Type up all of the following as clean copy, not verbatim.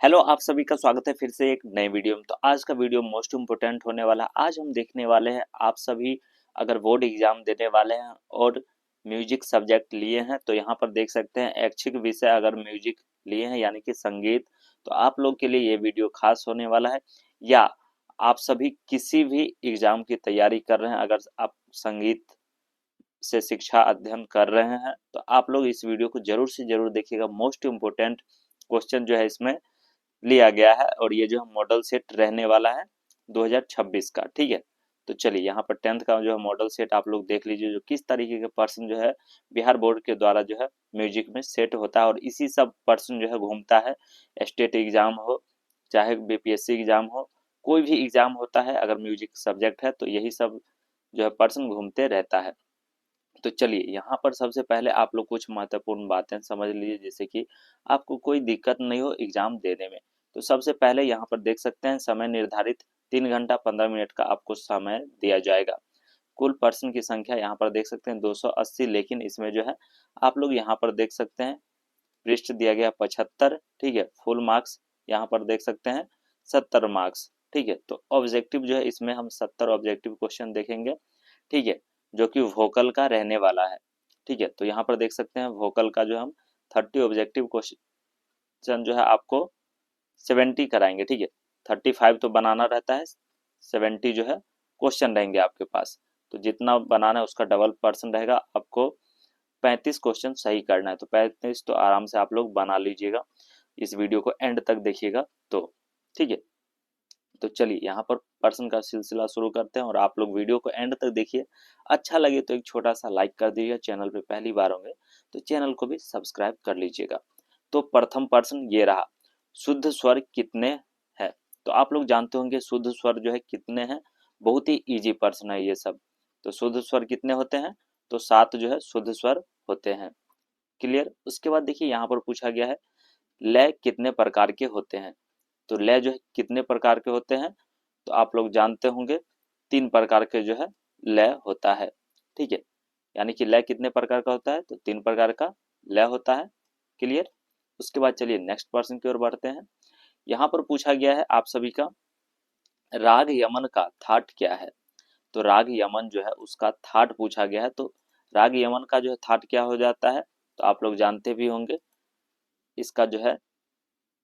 Hello, आप सभी का स्वागत है फिर से एक नए वीडियो में। तो आज का वीडियो मोस्ट इम्पोर्टेंट होने वाला है। आज हम देखने वाले हैं, आप सभी अगर बोर्ड एग्जाम देने वाले हैं और म्यूजिक सब्जेक्ट लिए हैं तो यहाँ पर देख सकते हैं ऐच्छिक विषय अगर म्यूजिक लिए हैं यानी कि संगीत, तो आप लोग के लिए ये वीडियो खास होने वाला है। या आप सभी किसी भी एग्जाम की तैयारी कर रहे हैं, अगर आप संगीत से शिक्षा अध्ययन कर रहे हैं तो आप लोग इस वीडियो को जरूर से जरूर देखिएगा। मोस्ट इम्पोर्टेंट क्वेश्चन जो है इसमें लिया गया है और ये जो मॉडल सेट रहने वाला है 2026 का। ठीक है, तो चलिए यहाँ पर 10th का जो है मॉडल सेट आप लोग देख लीजिए, जो किस तरीके के पर्सन जो है बिहार बोर्ड के द्वारा जो है म्यूजिक में सेट होता है और इसी सब पर्सन जो है घूमता है। स्टेट एग्जाम हो चाहे बीपीएससी एग्जाम हो, कोई भी एग्जाम होता है अगर म्यूजिक सब्जेक्ट है तो यही सब जो है पर्सन घूमते रहता है। तो चलिए यहाँ पर सबसे पहले आप लोग कुछ महत्वपूर्ण बातें समझ लीजिए, जैसे कि आपको कोई दिक्कत नहीं हो एग्जाम देने में। तो सबसे पहले यहाँ पर देख सकते हैं समय निर्धारित 3 घंटा 15 मिनट का आपको समय दिया जाएगा। कुल पर्सन की संख्या यहाँ पर देख सकते हैं 280, लेकिन इसमें जो है आप लोग यहाँ पर देख सकते हैं पृष्ठ दिया गया 75। ठीक है, फुल मार्क्स यहाँ पर देख सकते हैं 70 मार्क्स। ठीक है, तो ऑब्जेक्टिव जो है इसमें हम 70 ऑब्जेक्टिव क्वेश्चन देखेंगे। ठीक है, जो कि वोकल का रहने वाला है। ठीक है, तो यहाँ पर देख सकते हैं वोकल का जो हम 30 ऑब्जेक्टिव क्वेश्चन जो है आपको 70 कराएंगे। ठीक है, 35 तो बनाना रहता है, 70 जो है क्वेश्चन रहेंगे आपके पास। तो जितना बनाना है उसका डबल पर्सन रहेगा। आपको 35 क्वेश्चन सही करना है, तो 35 तो आराम से आप लोग बना लीजिएगा। इस वीडियो को एंड तक देखिएगा तो ठीक है। तो चलिए यहाँ पर पर्सन का सिलसिला शुरू करते हैं और आप लोग वीडियो को एंड तक देखिए। अच्छा लगे तो एक छोटा सा लाइक कर दीजिएगा, चैनल पे पहली बार होंगे तो चैनल को भी सब्सक्राइब कर लीजिएगा। तो प्रथम पर्सन ये रहा, शुद्ध स्वर कितने हैं। तो आप लोग जानते होंगे शुद्ध स्वर जो है कितने हैं, बहुत ही इजी पर्सन है ये सब। तो शुद्ध स्वर कितने होते हैं, तो 7 जो है शुद्ध स्वर होते हैं। क्लियर। उसके बाद देखिए यहाँ पर पूछा गया है लय कितने प्रकार के होते हैं। तो लय जो है कितने प्रकार के होते हैं, तो आप लोग जानते होंगे 3 प्रकार के जो है लय होता है। ठीक है, यानी कि लय कितने प्रकार का होता है, तो 3 प्रकार का लय होता है। क्लियर। उसके बाद चलिए नेक्स्ट पर्सन की ओर बढ़ते हैं। यहाँ पर पूछा गया है आप सभी का राग यमन का थाट क्या है। तो राग यमन जो है उसका थाट पूछा गया है। तो राग यमन का जो है थाट क्या हो जाता है, तो आप लोग जानते भी होंगे, इसका जो है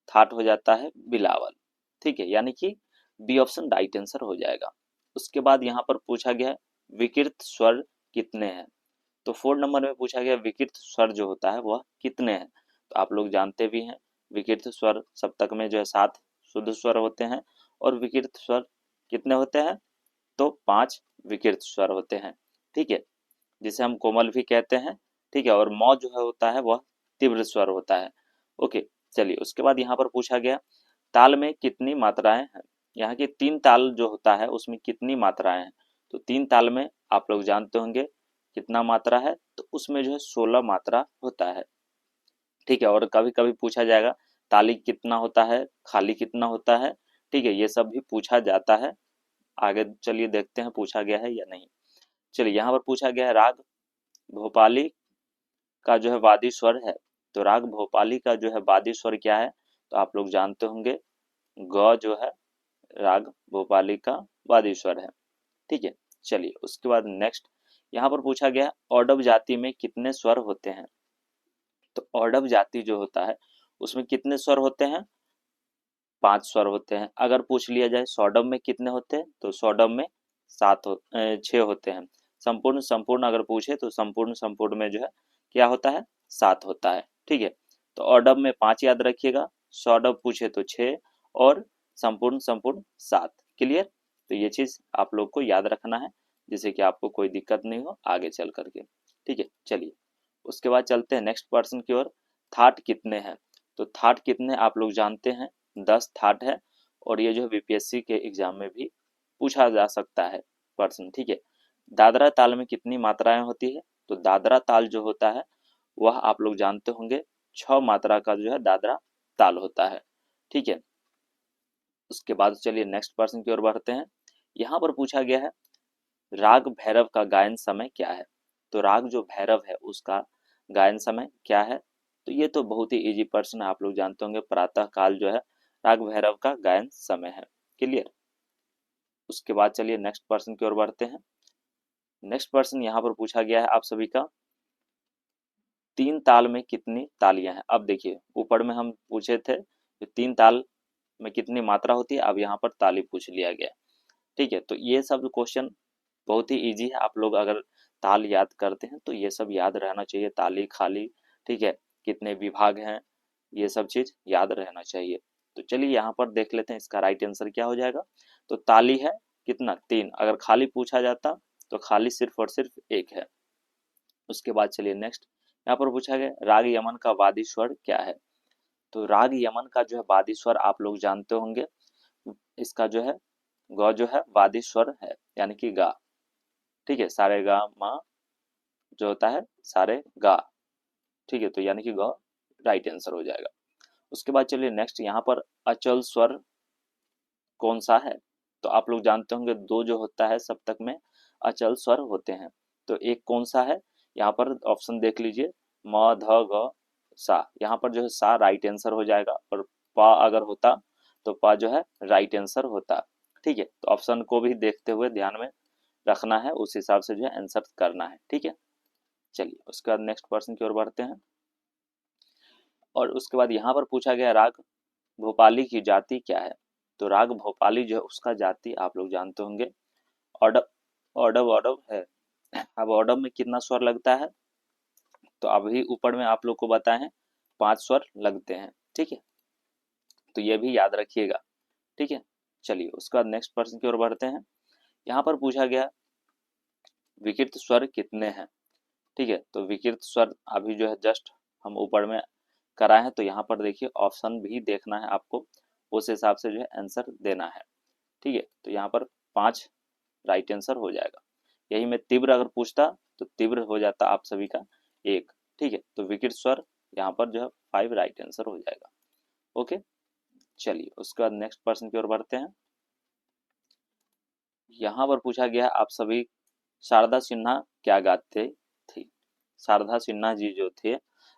थाट हो जाता है बिलावल। ठीक है, यानी कि बी ऑप्शन राइट आंसर हो जाएगा। उसके बाद यहाँ पर पूछा गया है विकृत स्वर कितने हैं। तो 4 नंबर में पूछा गया विकृत स्वर जो होता है वह कितने हैं। तो आप लोग जानते भी हैं विकृत स्वर सप्तक में जो है 7 शुद्ध स्वर होते हैं और विकृत स्वर कितने होते हैं, तो 5 विकृत स्वर होते हैं। ठीक है, जिसे हम कोमल भी कहते हैं। ठीक है, और मौ जो है होता है वह तीव्र स्वर होता है। ओके, चलिए उसके बाद यहाँ पर पूछा गया ताल में कितनी मात्राएं हैं। यहाँ के 3 ताल जो होता है उसमें कितनी मात्राएं हैं। तो 3 ताल में आप लोग जानते होंगे कितना मात्रा है, तो उसमें जो है 16 मात्रा होता है। ठीक है, और कभी कभी पूछा जाएगा ताली कितना होता है, खाली कितना होता है। ठीक है, ये सब भी पूछा जाता है। आगे चलिए देखते हैं पूछा गया है या नहीं। चलिए यहाँ पर पूछा गया है राग भोपाली का जो है वादी स्वर है। तो राग भोपाली का जो है वादी स्वर क्या है, तो आप लोग जानते होंगे ग जो है राग भोपाली का वादी स्वर है। ठीक है, चलिए उसके बाद नेक्स्ट यहाँ पर पूछा गया औडव जाति में कितने स्वर होते हैं। तो औडव जाति जो होता है उसमें कितने स्वर होते हैं, 5 स्वर होते हैं। अगर पूछ लिया जाए सौडव में कितने होते हैं, तो सौडव में 6 होते हैं। संपूर्ण संपूर्ण अगर पूछे तो संपूर्ण संपूर्ण में जो है क्या होता है, 7 होता है। ठीक है, तो ऑर्डव में 5 याद रखिएगा, सौडव पूछे तो 6 और संपूर्ण संपूर्ण 7। क्लियर। तो ये चीज आप लोग को याद रखना है जिससे कि आपको कोई दिक्कत नहीं हो आगे चल करके। ठीक है, चलिए उसके बाद चलते हैं नेक्स्ट पर्सन की ओर। थाट कितने हैं। तो थाट कितने आप लोग जानते हैं 10 थाट है और ये जो है बीपीएससी के एग्जाम में भी पूछा जा सकता है पर्सन। ठीक है, दादरा ताल में कितनी मात्राएं होती है। तो दादरा ताल जो होता है वह आप लोग जानते होंगे 6 मात्रा का जो है दादरा ताल होता है। ठीक है, उसके बाद चलिए नेक्स्ट पर्सन की ओर बढ़ते हैं। यहाँ पर पूछा गया है राग भैरव का गायन समय क्या है। तो राग जो भैरव है उसका गायन समय क्या है। तो ये तो बहुत ही इजी प्रश्न है, आप लोग जानते होंगे प्रातः काल जो है राग भैरव का गायन समय है। क्लियर। उसके बाद चलिए नेक्स्ट प्रश्न की ओर बढ़ते हैं। नेक्स्ट प्रश्न यहाँ पर पूछा गया है आप सभी का, 3 ताल में कितनी तालियां हैं। अब देखिए ऊपर में हम पूछे थे कि 3 ताल में कितनी मात्रा होती है, अब यहाँ पर ताली पूछ लिया गया। ठीक है, तो ये सब क्वेश्चन बहुत ही इजी है। आप लोग अगर ताल याद करते हैं तो ये सब याद रहना चाहिए, ताली खाली, ठीक है, कितने विभाग हैं, ये सब चीज याद रहना चाहिए। तो चलिए यहाँ पर देख लेते हैं इसका राइट आंसर क्या हो जाएगा। तो ताली है कितना, 3। अगर खाली पूछा जाता तो खाली सिर्फ और सिर्फ 1 है। उसके बाद चलिए नेक्स्ट यहाँ पर पूछा गया राग यमन का वादी स्वर क्या है। तो राग यमन का जो है वादी स्वर आप लोग जानते होंगे, इसका जो है ग जो है वादी स्वर है, यानी कि गा। ठीक है, सारे गा मा जो होता है सारे गा। ठीक है, तो यानी कि ग राइट आंसर हो जाएगा। उसके बाद चलिए नेक्स्ट यहाँ पर अचल स्वर कौन सा है। तो आप लोग जानते होंगे 2 जो होता है सप्तक में अचल स्वर होते हैं, तो एक कौन सा है, यहाँ पर ऑप्शन देख लीजिए, म ध ग सा। यहाँ पर जो है सा राइट आंसर हो जाएगा, और पा अगर होता तो पा जो है राइट आंसर होता। ठीक है, तो ऑप्शन को भी देखते हुए ध्यान में रखना है, उस हिसाब से जो है आंसर करना है। ठीक है, चलिए उसके बाद नेक्स्ट प्रश्न की ओर बढ़ते हैं। और उसके बाद यहाँ पर पूछा गया राग भोपाली की जाति क्या है। तो राग भोपाली जो है उसका जाति आप लोग जानते होंगे ऑडव, ऑडव ऑडव है। अब ऑडव में कितना स्वर लगता है, तो अभी ऊपर में आप लोग को बताए हैं 5 स्वर लगते हैं। ठीक है, तो ये भी याद रखिएगा। ठीक है, चलिए उसके बाद नेक्स्ट प्रश्न की ओर बढ़ते हैं। यहाँ पर पूछा गया विकृत स्वर कितने हैं। ठीक है, तो विकृत स्वर अभी जो है जस्ट हम ऊपर में कराए हैं, तो यहाँ पर देखिए ऑप्शन भी देखना है आपको, उस हिसाब से जो है आंसर देना है। ठीक है, तो यहाँ पर 5 राइट आंसर हो जाएगा। यही में तीव्र अगर पूछता तो तीव्र हो जाता आप सभी का 1। ठीक है, तो विकृत स्वर यहाँ पर जो है 5 राइट आंसर हो जाएगा। ओके, चलिए उसके बाद नेक्स्ट प्रश्न की ओर बढ़ते हैं। यहाँ पर पूछा गया आप सभी शारदा सिन्हा क्या गाते थे। शारदा सिन्हा जी जो थे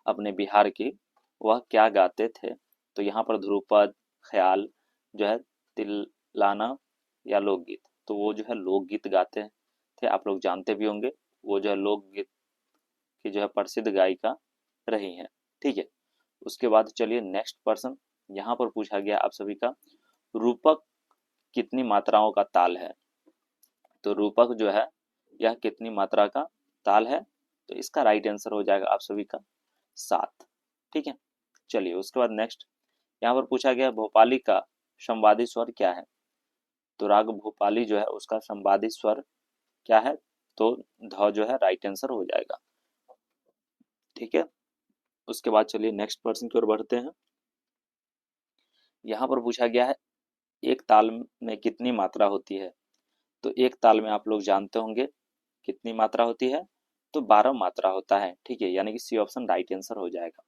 अपने बिहार की, वह क्या गाते थे। तो यहाँ पर ध्रुपद, ख्याल जो है, तिल्लाना या लोकगीत। तो वो जो है लोकगीत गाते थे, आप लोग जानते भी होंगे, वो जो है लोकगीत की जो है प्रसिद्ध गायिका रही हैं। ठीक है, उसके बाद चलिए नेक्स्ट प्रश्न यहाँ पर पूछा गया आप सभी का रूपक कितनी मात्राओं का ताल है। तो रूपक जो है यह कितनी मात्रा का ताल है, तो इसका राइट आंसर हो जाएगा आप सभी का 7। ठीक है, चलिए उसके बाद नेक्स्ट यहाँ पर पूछा गया भोपाली का संवादी स्वर क्या है। तो राग भोपाली जो है उसका संवादी स्वर क्या है, तो ध जो है राइट आंसर हो जाएगा। ठीक है, उसके बाद चलिए नेक्स्ट प्रश्न की ओर बढ़ते हैं। यहाँ पर पूछा गया है एक ताल में कितनी मात्रा होती है। तो एक ताल में आप लोग जानते होंगे कितनी मात्रा होती है, तो 12 मात्रा होता है। ठीक है, यानी कि सी ऑप्शन राइट आंसर हो जाएगा।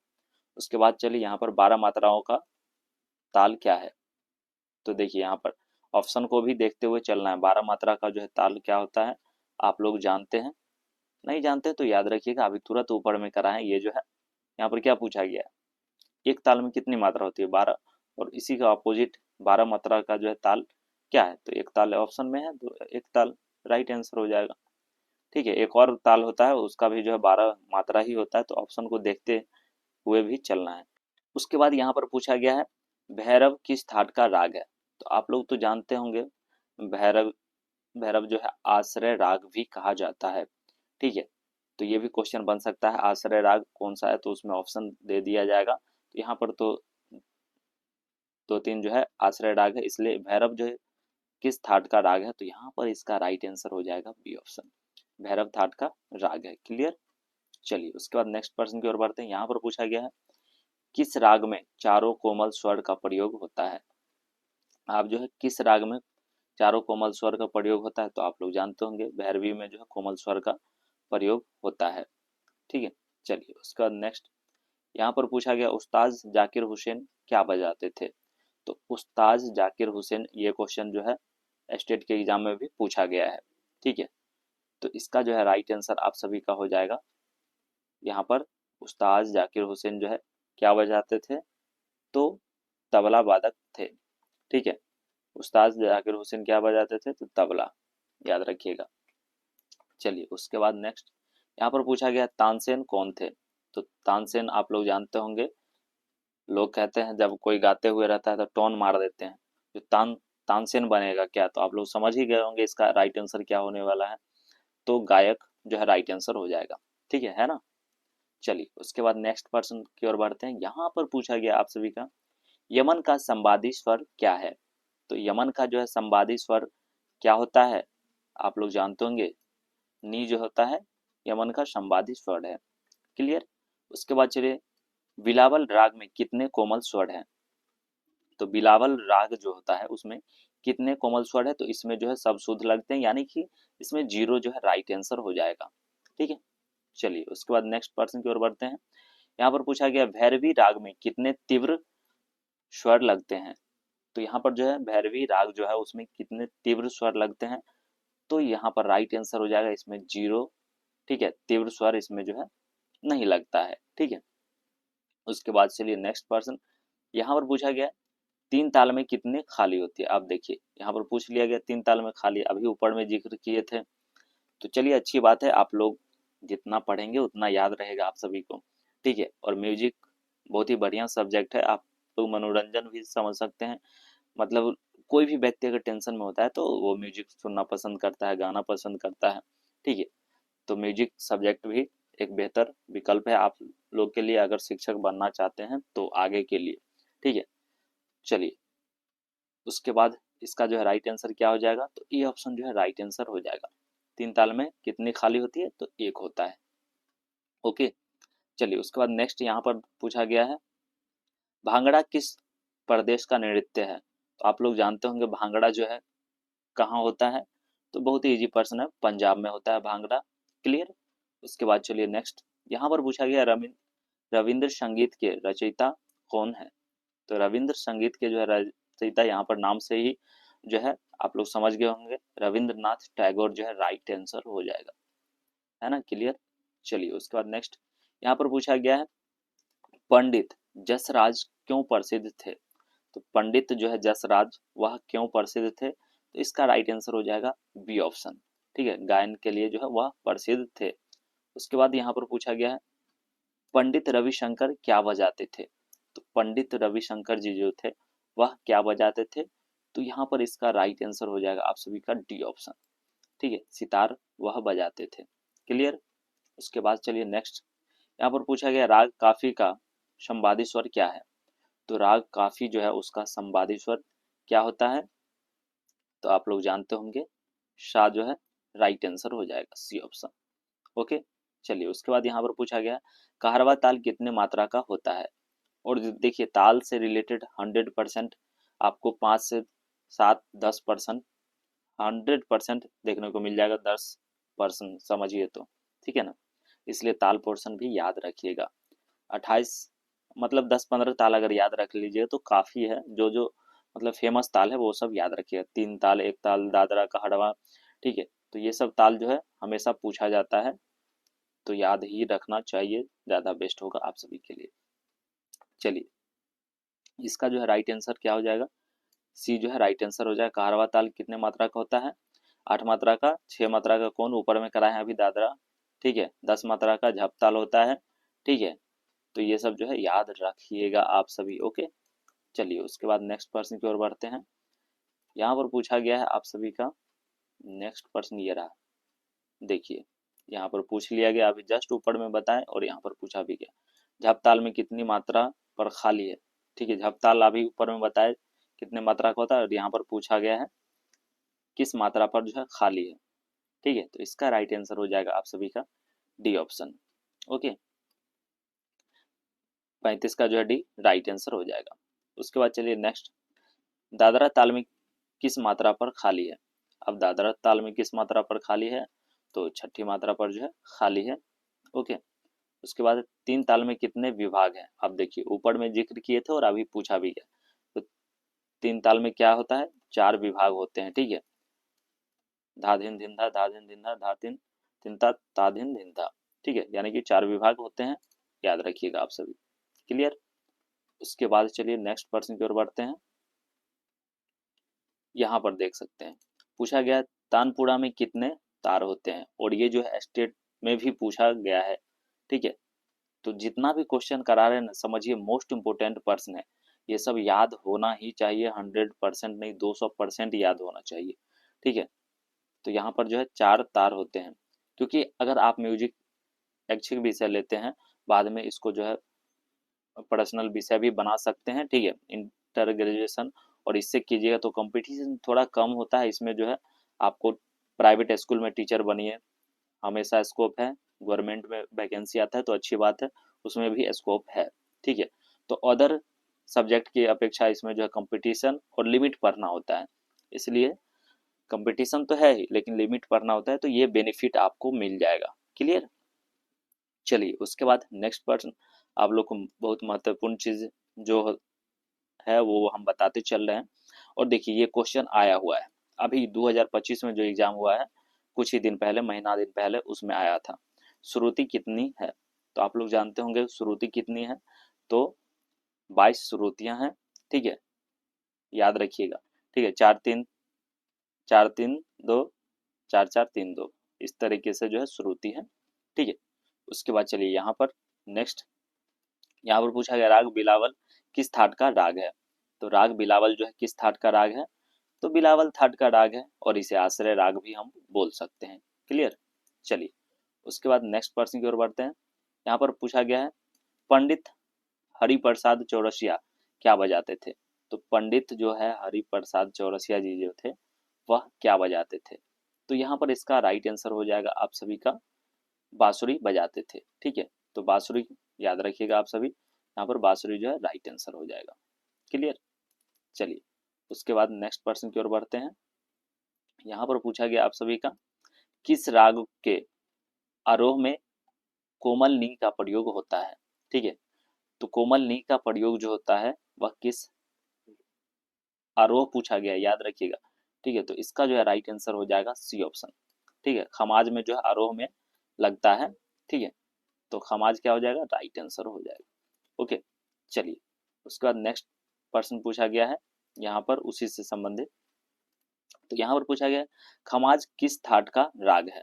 उसके बाद चलिए यहाँ पर 12 मात्राओं का ताल क्या है। तो देखिए यहाँ पर ऑप्शन को भी देखते हुए चलना है, 12 मात्रा का जो है ताल क्या होता है आप लोग जानते हैं, नहीं जानते तो याद रखिएगा, अभी तुरंत ऊपर में करा है ये जो है। यहाँ पर क्या पूछा गया है, एक ताल में कितनी मात्रा होती है 12, और इसी का अपोजिट 12 मात्रा का जो है ताल क्या है, तो एक ताल ऑप्शन में है, तो एक ताल राइट आंसर हो जाएगा। ठीक है, एक और ताल होता है उसका भी जो है 12 मात्रा ही होता है, तो ऑप्शन को देखते हुए भी चलना है। उसके बाद यहाँ पर पूछा गया है भैरव किस थाट का राग है। तो आप लोग तो जानते होंगे भैरव, भैरव जो है आश्रय राग भी कहा जाता है। ठीक है, तो ये भी क्वेश्चन बन सकता है आश्रय राग कौन सा है, तो उसमें ऑप्शन दे दिया जाएगा। तो यहाँ पर तो 2-3 जो है आश्रय राग है, इसलिए भैरव जो है किस थाट का राग है, तो यहाँ पर इसका राइट आंसर हो जाएगा बी ऑप्शन, भैरव थाट का राग है। क्लियर, चलिए उसके बाद नेक्स्ट प्रश्न की ओर बढ़ते हैं। यहाँ पर पूछा गया है किस राग में चारों कोमल स्वर का प्रयोग होता है। आप जो है किस राग में चारों कोमल स्वर का प्रयोग होता है, तो आप लोग जानते होंगे भैरवी में जो है कोमल स्वर का प्रयोग होता है। ठीक है, चलिए उसके बाद नेक्स्ट यहाँ पर पूछा गया उस्ताद जाकिर हुसैन क्या बजाते थे। तो उस्ताद जाकिर हुसैन ये क्वेश्चन जो है स्टेट के एग्जाम में भी पूछा गया है। ठीक है, तो इसका जो है राइट आंसर आप सभी का हो जाएगा। यहाँ पर उस्ताद जाकिर हुसैन जो है क्या बजाते थे, तो तबला वादक थे। ठीक है, उस्ताद जाकिर हुसैन क्या बजाते थे? तो तबला, याद रखिएगा। चलिए उसके बाद नेक्स्ट यहाँ पर पूछा गया तानसेन कौन थे? तो तानसेन आप लोग जानते होंगे, लोग कहते हैं जब कोई गाते हुए रहता है तो टोन मार देते हैं, तो तानसेन बनेगा क्या? तो आप लोग समझ ही गए होंगे इसका राइट आंसर क्या होने वाला है। तो गायक जो है राइट आंसर हो जाएगा। ठीक है ना? चलिए उसके बाद नेक्स्ट पर्सन की ओर बढ़ते हैं। यहाँ पर पूछा गया आप सभी का यमन का संवादी स्वर क्या है? तो यमन का जो है संवादी स्वर क्या होता है? आप लोग जानते होंगे, नी जो होता है यमन का संवादी स्वर है। क्लियर? उसके बाद चलिए बिलावल राग में कितने कोमल स्वर हैं? तो बिलावल राग जो होता है उसमें कितने कोमल स्वर है? तो इसमें जो है सब शुद्ध लगते हैं, यानी कि इसमें 0 जो है राइट आंसर हो जाएगा। ठीक है, चलिए उसके बाद नेक्स्ट पर्सन की ओर बढ़ते हैं। यहाँ पर पूछा गया भैरवी राग में कितने तीव्र स्वर लगते हैं? तो यहाँ पर जो है भैरवी राग जो है उसमें कितने तीव्र स्वर लगते हैं? तो यहाँ पर राइट आंसर हो जाएगा इसमें 0। ठीक है, तीव्र स्वर इसमें जो है नहीं लगता है। ठीक है, उसके बाद चलिए नेक्स्ट पर्सन। यहाँ पर पूछा गया तीन ताल में कितने खाली होती है? आप देखिए यहाँ पर पूछ लिया गया तीन ताल में खाली, अभी ऊपर में जिक्र किए थे। तो चलिए अच्छी बात है, आप लोग जितना पढ़ेंगे उतना याद रहेगा आप सभी को। ठीक है, और म्यूजिक बहुत ही बढ़िया सब्जेक्ट है, आप लोग मनोरंजन भी समझ सकते हैं। मतलब कोई भी व्यक्ति अगर टेंशन में होता है तो वो म्यूजिक सुनना पसंद करता है, गाना पसंद करता है। ठीक है, तो म्यूजिक सब्जेक्ट भी एक बेहतर विकल्प है आप लोग के लिए, अगर शिक्षक बनना चाहते हैं तो आगे के लिए। ठीक है, चलिए उसके बाद इसका जो है राइट आंसर क्या हो जाएगा? तो ए ऑप्शन जो है राइट आंसर हो जाएगा। तीन ताल में कितनी खाली होती है? तो एक होता है। ओके, चलिए उसके बाद नेक्स्ट यहाँ पर पूछा गया है भांगड़ा किस प्रदेश का नृत्य है? तो आप लोग जानते होंगे भांगड़ा जो है कहाँ होता है? तो बहुत ही इजी प्रश्न है, पंजाब में होता है भांगड़ा। क्लियर? उसके बाद चलिए नेक्स्ट यहाँ पर पूछा गया रविंद्र संगीत के रचयिता कौन है? तो रविंद्र संगीत के जो है रचयिता, यहाँ पर नाम से ही जो है आप लोग समझ गए होंगे, रविंद्रनाथ टैगोर जो है राइट आंसर हो जाएगा। है ना? क्लियर? चलिए उसके बाद नेक्स्ट यहाँ पर पूछा गया है पंडित जसराज क्यों प्रसिद्ध थे? तो पंडित जो है जसराज वह क्यों प्रसिद्ध थे? तो इसका राइट आंसर हो जाएगा बी ऑप्शन। ठीक है, गायन के लिए जो है वह प्रसिद्ध थे। उसके बाद यहाँ पर पूछा गया है पंडित रविशंकर क्या बजाते थे? तो पंडित रविशंकर जी जो थे वह क्या बजाते थे? तो यहाँ पर इसका राइट आंसर हो जाएगा आप सभी का डी ऑप्शन। ठीक है, सितार वह बजाते थे। क्लियर? उसके बाद चलिए नेक्स्ट यहाँ पर पूछा गया राग काफी का संवादी स्वर क्या है? तो राग काफी जो है उसका संवादी स्वर क्या होता है? तो आप लोग जानते होंगे, शाह जो है राइट आंसर हो जाएगा, सी ऑप्शन। ओके, चलिए उसके बाद यहाँ पर पूछा गया कहरवा ताल कितने मात्रा का होता है? और देखिए ताल से रिलेटेड 100% आपको 5 से 7 10% 100% देखने को मिल जाएगा, 10% समझिए तो। ठीक है ना? इसलिए ताल पोर्शन भी याद रखिएगा। 28 मतलब 10-15 ताल अगर याद रख लीजिए तो काफ़ी है। जो जो मतलब फेमस ताल है वो सब याद रखिएगा, तीन ताल, एक ताल, दादरा, कहड़वा। ठीक है, तो ये सब ताल जो है हमेशा पूछा जाता है, तो याद ही रखना चाहिए, ज़्यादा बेस्ट होगा आप सभी के लिए। चलिए इसका जो है राइट आंसर क्या हो जाएगा? सी जो है राइट आंसर हो जाएगा। कहरवा ताल कितने मात्रा का होता है? 8 मात्रा का। 6 मात्रा का कौन ऊपर में कराए हैं अभी दादरा। ठीक है, 10 मात्रा का झप ताल होता है। ठीक है, तो ये सब जो है याद रखिएगा आप सभी। ओके, चलिए उसके बाद नेक्स्ट प्रश्न की ओर बढ़ते हैं। यहाँ पर पूछा गया है आप सभी का नेक्स्ट प्रश्न ये रहा, देखिए यहाँ पर पूछ लिया गया, अभी जस्ट ऊपर में बताएं और यहाँ पर पूछा भी गया झप ताल में कितनी मात्रा पर खाली है। ठीक है, झप ताल अभी ऊपर में बताए कितने मात्रा का होता है, और यहाँ पर पूछा गया है किस मात्रा पर जो है खाली है। ठीक है, तो इसका राइट आंसर हो जाएगा आप सभी का डी ऑप्शन। ओके, 35 का जो है डी राइट आंसर हो जाएगा। उसके बाद चलिए नेक्स्ट दादरा ताल में किस मात्रा पर खाली है? अब दादरा ताल में किस मात्रा पर खाली है? तो छठी मात्रा पर जो है खाली है। ओके, उसके बाद तीन ताल में कितने विभाग हैं? अब देखिए ऊपर में जिक्र किए थे और अभी पूछा भी गया, तो तीन ताल में क्या होता है? 4 विभाग होते हैं। ठीक है, धा धिन धिन धा, धा धिन धिन धा, धा धिन धिन ता, ता धिन धिन धा। ठीक है, यानी कि 4 विभाग होते हैं, याद रखिएगा आप सभी। क्लियर? उसके बाद चलिए नेक्स्ट प्रश्न की ओर बढ़ते हैं। यहाँ पर देख सकते हैं पूछा गया तानपुरा में कितने तार होते हैं, और ये जो है स्टेट में भी पूछा गया है। ठीक है, तो जितना भी क्वेश्चन करा रहे हैं ना, समझिए मोस्ट इम्पोर्टेंट प्रश्न है, ये सब याद होना ही चाहिए, 100% नहीं 200% याद होना चाहिए। ठीक है, तो यहाँ पर जो है 4 तार होते हैं, क्योंकि अगर आप म्यूजिक ऐच्छिक विषय लेते हैं, बाद में इसको जो है पर्सनल विषय भी बना सकते हैं। ठीक है, इंटर ग्रेजुएशन, और इससे कीजिएगा तो कंपटीशन थोड़ा कम होता है। इसमें जो है आपको प्राइवेट स्कूल में टीचर बनिए, हमेशा स्कोप है, गवर्नमेंट में वैकेंसी आता है तो अच्छी बात है, उसमें भी स्कोप है। ठीक है, तो अदर सब्जेक्ट की अपेक्षा इसमें जो है कंपटीशन और लिमिट पढ़ना होता है, इसलिए कंपटीशन तो है ही लेकिन लिमिट पढ़ना होता है, तो ये बेनिफिट आपको मिल जाएगा। क्लियर। चलिए उसके बाद नेक्स्ट प्रश्न, आप लोग को बहुत महत्वपूर्ण चीज जो है वो हम बताते चल रहे हैं। और देखिए ये क्वेश्चन आया हुआ है अभी 2025 में जो एग्जाम हुआ है, कुछ ही दिन पहले, महीना दिन पहले, उसमें आया था। श्रुति कितनी है, तो आप लोग जानते होंगे श्रुति कितनी है, तो 22 श्रुतियां हैं। ठीक है, याद रखिएगा। ठीक है, 4 3 4 3 2 4 4 3 2, इस तरीके से जो है श्रुति है। ठीक है, उसके बाद चलिए यहाँ पर नेक्स्ट, यहाँ पर पूछा गया राग बिलावल किस थाट का राग है, तो राग बिलावल जो है किस थाट का राग है, तो बिलावल थाट का राग है, और इसे आश्रय राग भी हम बोल सकते हैं। क्लियर। चलिए उसके बाद नेक्स्ट प्रश्न की ओर बढ़ते हैं। यहाँ पर पूछा गया है पंडित हरिप्रसाद चौरसिया क्या बजाते थे, तो पंडित जो है हरिप्रसाद चौरसिया जी जो थे वह क्या बजाते थे, तो यहाँ पर इसका राइट आंसर हो जाएगा आप सभी का बांसुरी बजाते थे। ठीक है, तो बांसुरी याद रखिएगा आप सभी, यहाँ पर बांसुरी जो है राइट आंसर हो जाएगा। क्लियर। चलिए उसके बाद नेक्स्ट प्रश्न की ओर बढ़ते हैं। यहाँ पर पूछा गया आप सभी का किस राग के आरोह में कोमल नी का प्रयोग होता है। ठीक है, तो कोमल नी का प्रयोग जो होता है वह किस आरोह पूछा गया है, याद रखिएगा। ठीक है, तो इसका जो है राइट आंसर हो जाएगा सी ऑप्शन। ठीक है, खमाज में जो है आरोह में लगता है। ठीक है, तो खमाज क्या हो जाएगा, राइट आंसर हो जाएगा। ओके, चलिए उसके बाद नेक्स्ट प्रश्न पूछा गया है यहाँ पर उसी से संबंधित, तो यहाँ पर पूछा गया है खमाज किस थाट का राग है,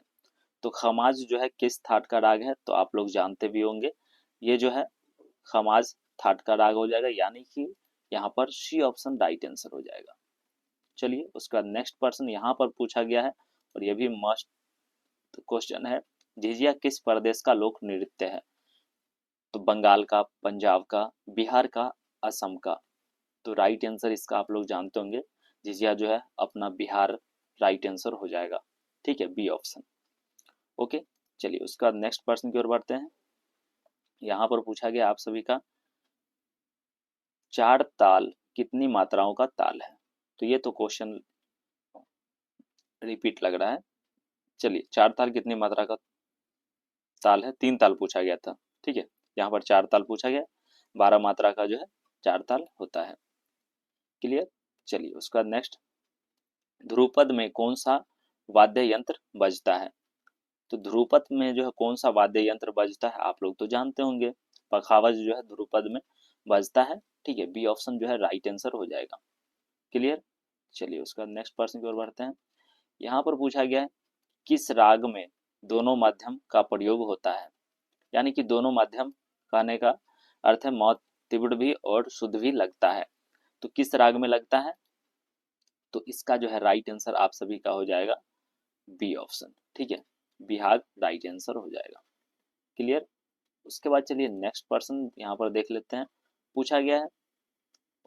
तो खमाज जो है किस थाट का राग है, तो आप लोग जानते भी होंगे, ये जो है खमाज थाट का राग हो जाएगा, यानी कि यहाँ पर सी ऑप्शन राइट आंसर हो जाएगा। चलिए उसका नेक्स्ट प्रश्न यहाँ पर पूछा गया है, और ये भी मस्ट क्वेश्चन है, झिझिया किस प्रदेश का लोक नृत्य है, तो बंगाल का, पंजाब का, बिहार का, असम का, तो राइट आंसर इसका आप लोग जानते होंगे, झिझिया जो है अपना बिहार राइट आंसर हो जाएगा। ठीक है, बी ऑप्शन। ओके, चलिए उसका नेक्स्ट प्रश्न की ओर बढ़ते हैं। यहाँ पर पूछा गया आप सभी का 4 ताल कितनी मात्राओं का ताल है, तो ये तो क्वेश्चन रिपीट लग रहा है। चलिए 4 ताल कितनी मात्रा का ताल है, 3 ताल पूछा गया था। ठीक है, यहाँ पर 4 ताल पूछा गया, 12 मात्रा का जो है 4 ताल होता है। क्लियर। चलिए उसका नेक्स्ट, ध्रुपद में कौन सा वाद्य यंत्र बजता है, तो ध्रुपद में जो है कौन सा वाद्य यंत्र बजता है, आप लोग तो जानते होंगे, पखावज जो है ध्रुपद में बजता है। ठीक है, बी ऑप्शन जो है राइट आंसर हो जाएगा। क्लियर। चलिए उसका नेक्स्ट प्रश्न की ओर बढ़ते हैं। यहाँ पर पूछा गया है किस राग में दोनों माध्यम का प्रयोग होता है, यानी कि दोनों माध्यम कहने का अर्थ है मौत तीव्र भी और शुद्ध भी लगता है, तो किस राग में लगता है, तो इसका जो है राइट आंसर आप सभी का हो जाएगा बी ऑप्शन। ठीक है, बिहार राइट आंसर हो जाएगा। क्लियर। उसके बाद चलिए नेक्स्ट प्रश्न यहाँ पर देख लेते हैं, पूछा गया है,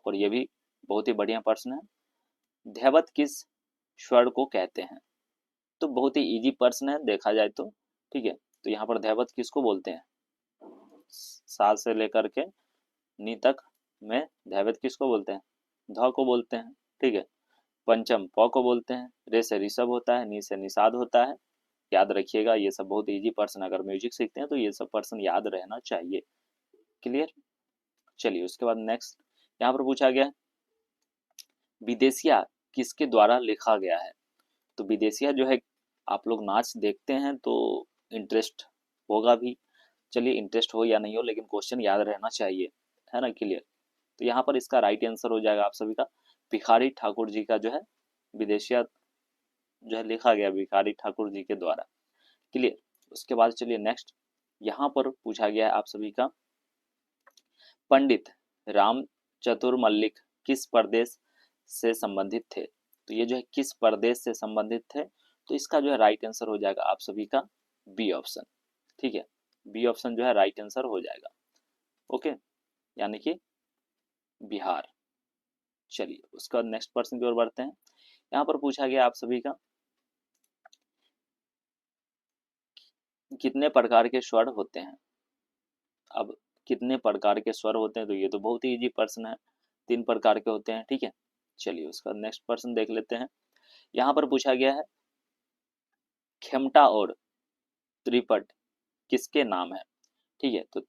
और ये भी बहुत ही बढ़िया प्रश्न है, ध्यवत किस स्वर को कहते हैं, तो बहुत ही इजी प्रश्न है देखा जाए तो। ठीक है, तो यहाँ पर ध्यवत किसको बोलते हैं, सा से लेकर के नी तक में ध्यवत किसको बोलते हैं, ध को बोलते हैं। ठीक है, पंचम प को बोलते हैं, रे से ऋषभ होता है, नी से निषाद होता है। याद रखिएगा, ये सब बहुत इजी पर्सन, अगर म्यूजिक सीखते हैं तो ये सब पर्सन याद रहना चाहिए। क्लियर। चलिए उसके बाद नेक्स्ट, यहाँ पर पूछा गया विदेशिया किसके द्वारा लिखा गया है, तो विदेशिया जो है आप लोग नाच देखते हैं तो इंटरेस्ट होगा भी, चलिए इंटरेस्ट हो या नहीं हो लेकिन क्वेश्चन याद रहना चाहिए, है ना। क्लियर। तो यहाँ पर इसका राइट आंसर हो जाएगा आप सभी का भिखारी ठाकुर जी का जो है विदेशिया जो है लिखा गया भिखारी ठाकुर जी के द्वारा। क्लियर। उसके बाद चलिए नेक्स्ट, यहाँ पर पूछा गया है आप सभी का पंडित राम चतुर मल्लिक किस प्रदेश से संबंधित थे। तो ये जो है किस प्रदेश से संबंधित थे, तो इसका जो है राइट आंसर हो जाएगा आप सभी का बी ऑप्शन। ठीक है, बी ऑप्शन जो है राइट आंसर हो जाएगा। ओके, यानी कि बिहार। चलिए उसका नेक्स्ट प्रश्न की ओर बढ़ते हैं। यहाँ पर पूछा गया आप सभी का कितने प्रकार के स्वर होते हैं। अब कितने प्रकार के स्वर होते हैं, तो ये तो बहुत ही इजी प्रश्न है, 3 प्रकार के होते हैं। ठीक है, चलिए उसका नेक्स्ट प्रश्न देख लेते हैं। यहाँ पर पूछा गया है खेमटा और त्रिपट किसके नाम है। ठीक है, तो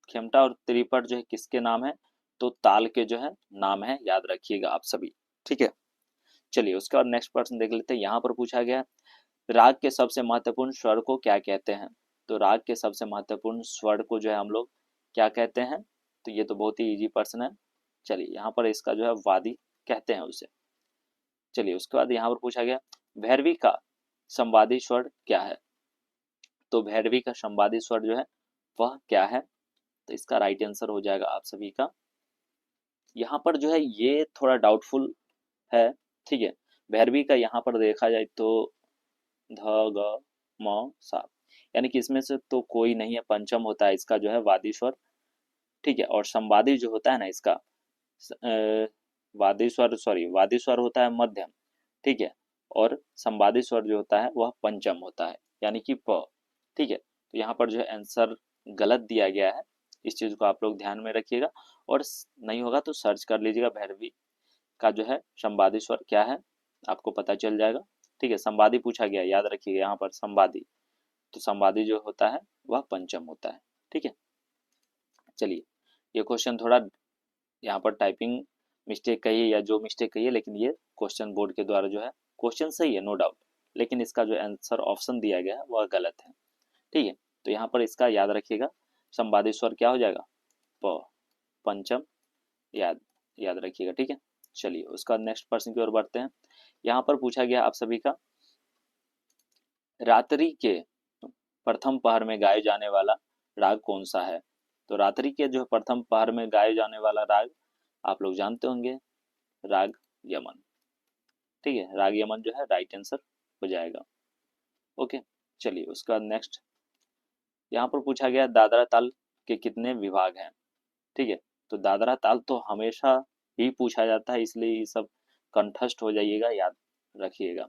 खेमटा और त्रिपट जो है किसके नाम है, तो ताल के जो है नाम है, याद रखिएगा आप सभी। ठीक है, चलिए उसके बाद नेक्स्ट प्रश्न देख लेते हैं। यहाँ पर पूछा गया राग के सबसे महत्वपूर्ण स्वर को क्या कहते हैं। तो राग के सबसे महत्वपूर्ण स्वर को जो है हम लोग क्या कहते हैं, तो ये तो बहुत ही इजी प्रश्न है। चलिए यहाँ पर इसका जो है वादी कहते हैं उसे। चलिए उसके बाद यहाँ पर पूछा गया भैरवी का संवादी स्वर क्या है। तो भैरवी का संवादी स्वर जो है वह क्या है, तो इसका राइट आंसर हो जाएगा आप सभी का, यहाँ पर जो है ये थोड़ा डाउटफुल है। ठीक है, भैरवी का यहाँ पर देखा जाए तो ध ग म सा, यानी कि इसमें से तो कोई नहीं है, पंचम होता है इसका जो है वादी स्वर। ठीक है, और संवादी जो होता है ना इसका वादी स्वर, सॉरी वादी स्वर होता है मध्यम। ठीक है, और संवादी स्वर जो होता है वह पंचम होता है, यानी कि प। ठीक है, तो यहाँ पर जो है आंसर गलत दिया गया है, इस चीज को आप लोग ध्यान में रखिएगा, और नहीं होगा तो सर्च कर लीजिएगा भैरवी का जो है संवादी स्वर क्या है, आपको पता चल जाएगा। ठीक है, संवादी पूछा गया, याद रखिएगा यहाँ पर संवादी, तो संवादी जो होता है वह पंचम होता है। ठीक है, चलिए ये क्वेश्चन थोड़ा यहाँ पर टाइपिंग मिस्टेक कही है या जो मिस्टेक कही है, लेकिन ये क्वेश्चन बोर्ड के द्वारा जो है क्वेश्चन सही है नो डाउट, लेकिन इसका जो आंसर ऑप्शन दिया गया है वह गलत है। ठीक है, तो यहाँ पर इसका याद रखिएगा संवादी स्वर क्या हो जाएगा, प, पंचम, याद याद रखिएगा। ठीक है, चलिए उसका नेक्स्ट प्रश्न की ओर बढ़ते हैं। यहाँ पर पूछा गया आप सभी का रात्रि के प्रथम पहर में गाए जाने वाला राग कौन सा है। तो रात्रि के जो प्रथम पहर में गाए जाने वाला राग आप लोग जानते होंगे, राग यमन। ठीक है, राग यमन जो है राइट आंसर हो जाएगा। ओके, चलिए उसका नेक्स्ट, यहाँ पर पूछा गया दादरा ताल के कितने विभाग हैं। ठीक है, तो दादरा ताल तो हमेशा ही पूछा जाता है, इसलिए ये सब कंठस्थ हो जाइएगा, याद रखिएगा।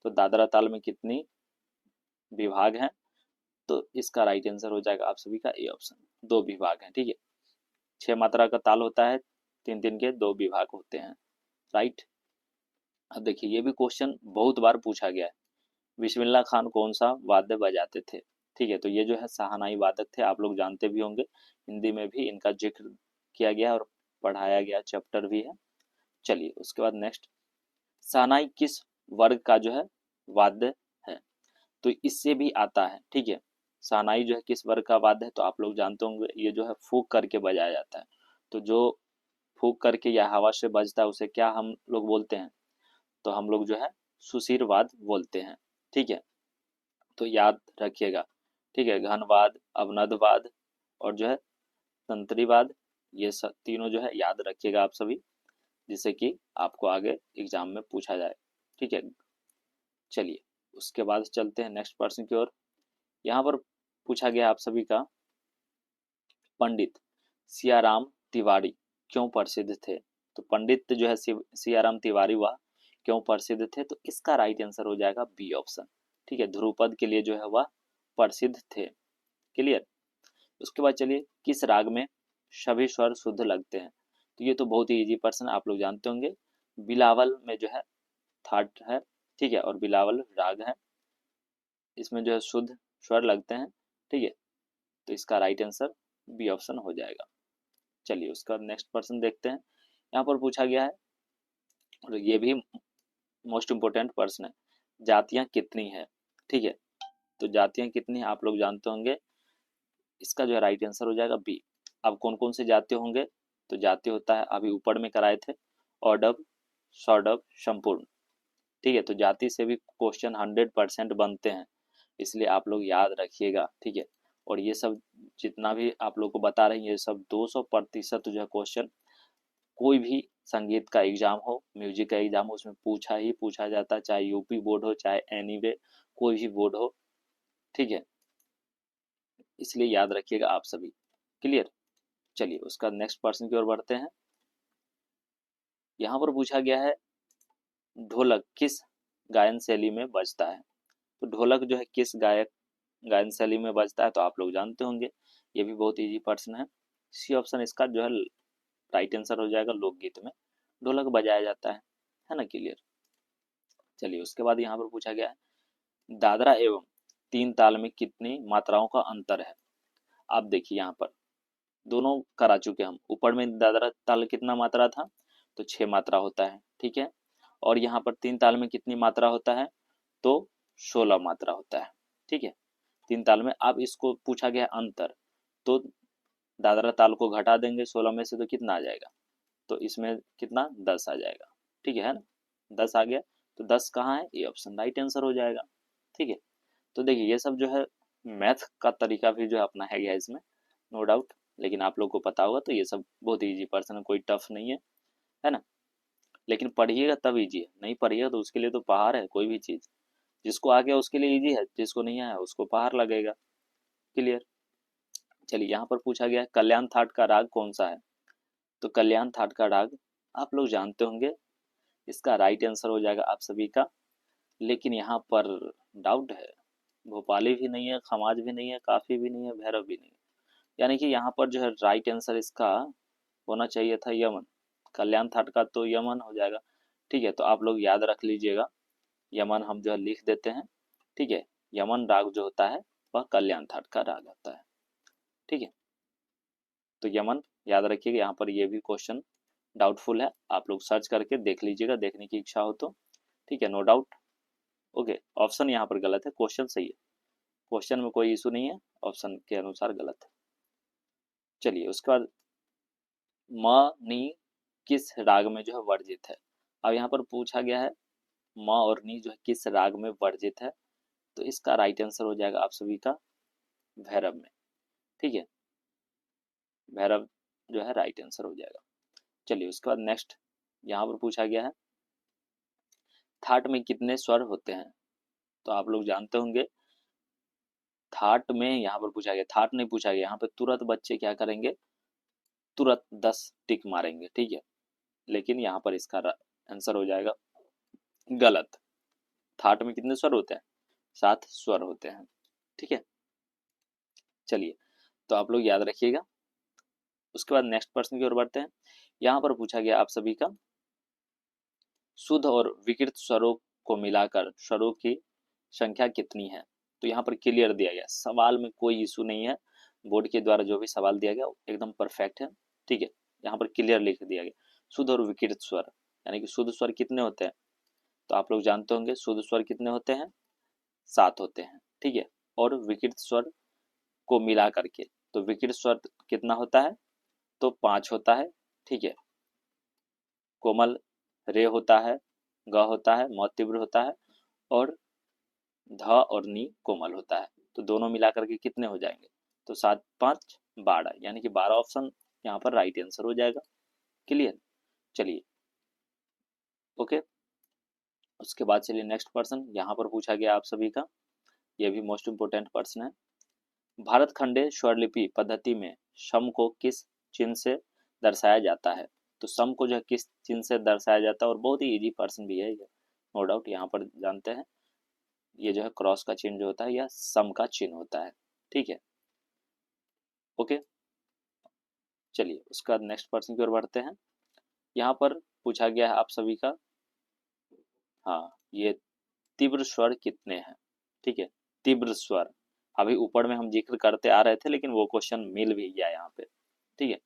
तो दादरा ताल में कितनी विभाग हैं, तो इसका राइट आंसर हो जाएगा आप सभी का ए ऑप्शन, 2 विभाग हैं। ठीक है, 6 मात्रा का ताल होता है, 3 के 2 विभाग होते हैं। राइट, अब देखिए ये भी क्वेश्चन बहुत बार पूछा गया है, बिस्मिल्लाह खान कौन सा वाद्य बजाते थे। ठीक है, तो ये जो है शहनाई वादक थे, आप लोग जानते भी होंगे, हिंदी में भी इनका जिक्र किया गया और पढ़ाया गया चैप्टर भी है। चलिए उसके बाद नेक्स्ट, शहनाई किस वर्ग का जो है वाद्य है, तो इससे भी आता है। ठीक है, शहनाई जो है किस वर्ग का वाद्य है, तो आप लोग जानते होंगे ये जो है फूंक करके बजाया जाता है। तो जो फूंक करके या हवा से बजता है उसे क्या हम लोग बोलते हैं, तो हम लोग जो है सुशीरवाद बोलते हैं। ठीक है, तो याद रखिएगा। ठीक है, घनवाद, अवनदवाद और जो है तंत्रीवाद, ये सब तीनों जो है याद रखिएगा आप सभी, जिससे कि आपको आगे एग्जाम में पूछा जाए। ठीक है, चलिए उसके बाद चलते हैं नेक्स्ट प्रश्न की ओर। यहाँ पर पूछा गया आप सभी का पंडित सियाराम तिवारी क्यों प्रसिद्ध थे। तो पंडित जो है सियाराम तिवारी वह क्यों प्रसिद्ध थे, तो इसका राइट आंसर हो जाएगा बी ऑप्शन। ठीक है, ध्रुपद के लिए जो है वह प्रसिद्ध थे। क्लियर। उसके बाद चलिए किस राग में सभी स्वर शुद्ध लगते हैं, तो ये तो बहुत ही इजी प्रश्न आप लोग जानते होंगे, बिलावल में जो है थाट है। ठीक है, और बिलावल राग है, इसमें जो है शुद्ध स्वर लगते हैं। ठीक है, तो इसका राइट आंसर बी ऑप्शन हो जाएगा। चलिए उसका नेक्स्ट प्रश्न देखते हैं। यहाँ पर पूछा गया है, और ये भी मोस्ट इम्पोर्टेंट प्रश्न है, जातियां कितनी है। ठीक है, तो जातियां कितनी आप लोग जानते होंगे, इसका जो है राइट आंसर हो जाएगा बी। अब कौन कौन से जाति होंगे, तो जाति होता है, अभी ऊपर में कराए थे औडव, सौडव, संपूर्ण। ठीक है, तो जाति से भी क्वेश्चन 100% बनते हैं, इसलिए आप लोग याद रखिएगा। ठीक है, और ये सब जितना भी आप लोग को बता रहे हैं ये सब 200% जो है क्वेश्चन कोई भी संगीत का एग्जाम हो, म्यूजिक का एग्जाम हो, उसमें पूछा ही पूछा जाता है, चाहे यूपी बोर्ड हो चाहे एनीवे कोई भी बोर्ड हो। ठीक है, इसलिए याद रखिएगा आप सभी। क्लियर। चलिए उसका नेक्स्ट प्रश्न की ओर बढ़ते हैं। यहाँ पर पूछा गया है ढोलक किस गायन शैली में बजता है। तो ढोलक जो है किस गायन शैली में बजता है, तो आप लोग जानते होंगे, ये भी बहुत इजी प्रश्न है। सी ऑप्शन इसका जो है राइट आंसर हो जाएगा, लोकगीत में ढोलक बजाया जाता है ना। क्लियर। चलिए उसके बाद यहाँ पर पूछा गया है दादरा एवं तीन ताल में कितनी मात्राओं का अंतर है। आप देखिए यहाँ पर दोनों करा चुके हम, ऊपर में दादरा ताल कितना मात्रा था, तो 6 मात्रा होता है। ठीक है, और यहाँ पर तीन ताल में कितनी मात्रा होता है, तो 16 मात्रा होता है। ठीक है, तीन ताल में। अब इसको पूछा गया अंतर, तो दादरा ताल को घटा देंगे 16 में से तो कितना आ जाएगा, तो इसमें कितना 10 आ जाएगा। ठीक है ना, 10 आ गया, तो 10 कहाँ है, ये ऑप्शन राइट आंसर हो जाएगा। ठीक है, तो देखिए ये सब जो है मैथ का तरीका भी जो है अपनाया गया है इसमें, नो डाउट, लेकिन आप लोग को पता होगा, तो ये सब बहुत इजी पर्सन है, कोई टफ नहीं है ना। लेकिन पढ़िएगा तब इजी है, नहीं पढ़िएगा तो उसके लिए तो पहाड़ है कोई भी चीज। जिसको आ गया उसके लिए इजी है, जिसको नहीं आया उसको पहाड़ लगेगा। क्लियर। चलिए यहाँ पर पूछा गया है कल्याण थाट का राग कौन सा है। तो कल्याण थाट का राग आप लोग जानते होंगे, इसका राइट आंसर हो जाएगा आप सभी का, लेकिन यहाँ पर डाउट है, भोपाली भी नहीं है, खमाज भी नहीं है, काफी भी नहीं है, भैरव भी नहीं है, यानी कि यहाँ पर जो है राइट आंसर इसका होना चाहिए था यमन। कल्याण थाट का तो यमन हो जाएगा। ठीक है, तो आप लोग याद रख लीजिएगा, यमन हम जो है लिख देते हैं। ठीक है, यमन राग जो होता है वह कल्याण थाट का राग होता है। ठीक है, तो यमन याद रखिएगा, यहाँ पर ये भी क्वेश्चन डाउटफुल है, आप लोग सर्च करके देख लीजिएगा, देखने की इच्छा हो तो। ठीक है, नो डाउट। ओके, ऑप्शन यहाँ पर गलत है, क्वेश्चन सही है, क्वेश्चन में कोई इशू नहीं है, ऑप्शन के अनुसार गलत है। चलिए उसके बाद म नी किस राग में जो है वर्जित है। अब यहाँ पर पूछा गया है म और नी जो है किस राग में वर्जित है, तो इसका राइट आंसर हो जाएगा आप सभी का भैरव में। ठीक है, भैरव जो है राइट आंसर हो जाएगा। चलिए उसके बाद नेक्स्ट यहाँ पर पूछा गया है थाट में कितने स्वर होते हैं। तो आप लोग जानते होंगे, थाट में यहाँ पर पूछा गया, थाट नहीं पूछा गया, यहाँ पे तुरंत बच्चे क्या करेंगे, तुरंत 10 टिक मारेंगे। ठीक है, लेकिन यहाँ पर इसका आंसर हो जाएगा गलत। थाट में कितने स्वर होते हैं, 7 स्वर होते हैं। ठीक है, चलिए तो आप लोग याद रखिएगा। उसके बाद नेक्स्ट प्रश्न की ओर बढ़ते हैं। यहाँ पर पूछा गया आप सभी का शुद्ध और विकृत स्वरों को मिलाकर स्वरों की संख्या कितनी है। तो यहाँ पर क्लियर दिया गया, सवाल में कोई इशू नहीं है, बोर्ड के द्वारा जो भी सवाल दिया गया एकदम परफेक्ट है। ठीक है, यहाँ पर क्लियर लिख दिया गया शुद्ध और विकृत स्वर, यानी कि शुद्ध स्वर कितने होते हैं, तो आप लोग जानते होंगे शुद्ध स्वर कितने होते हैं, 7 होते हैं। ठीक है, और विकृत स्वर को मिला करके, तो विकृत स्वर कितना होता है, तो 5 होता है। ठीक है, कोमल रे होता है, ग होता है, म तीव्र होता है, और ध और नी कोमल होता है। तो दोनों मिलाकर के कितने हो जाएंगे, तो 7 5 12, यानी कि 12 ऑप्शन यहाँ पर राइट आंसर हो जाएगा। क्लियर। चलिए ओके, उसके बाद चलिए नेक्स्ट पर्सन यहाँ पर पूछा गया आप सभी का, यह भी मोस्ट इंपोर्टेंट पर्सन है। भारत खंडे स्वरलिपि पद्धति में सम को किस चिन्ह से दर्शाया जाता है। तो सम को जो है किस चिन्ह से दर्शाया जाता है, और बहुत ही इजी पर्सन भी है ये, नो डाउट। यहाँ पर जानते हैं ये जो है क्रॉस का चिन्ह जो होता है यह सम का चिन्ह होता है। ठीक है, ओके। चलिए उसका नेक्स्ट पर्सन की ओर बढ़ते हैं। यहाँ पर पूछा गया है आप सभी का, हाँ, ये तीव्र स्वर कितने हैं। ठीक है, तीव्र स्वर अभी ऊपर में हम जिक्र करते आ रहे थे, लेकिन वो क्वेश्चन मिल भी गया यहाँ पे। ठीक है,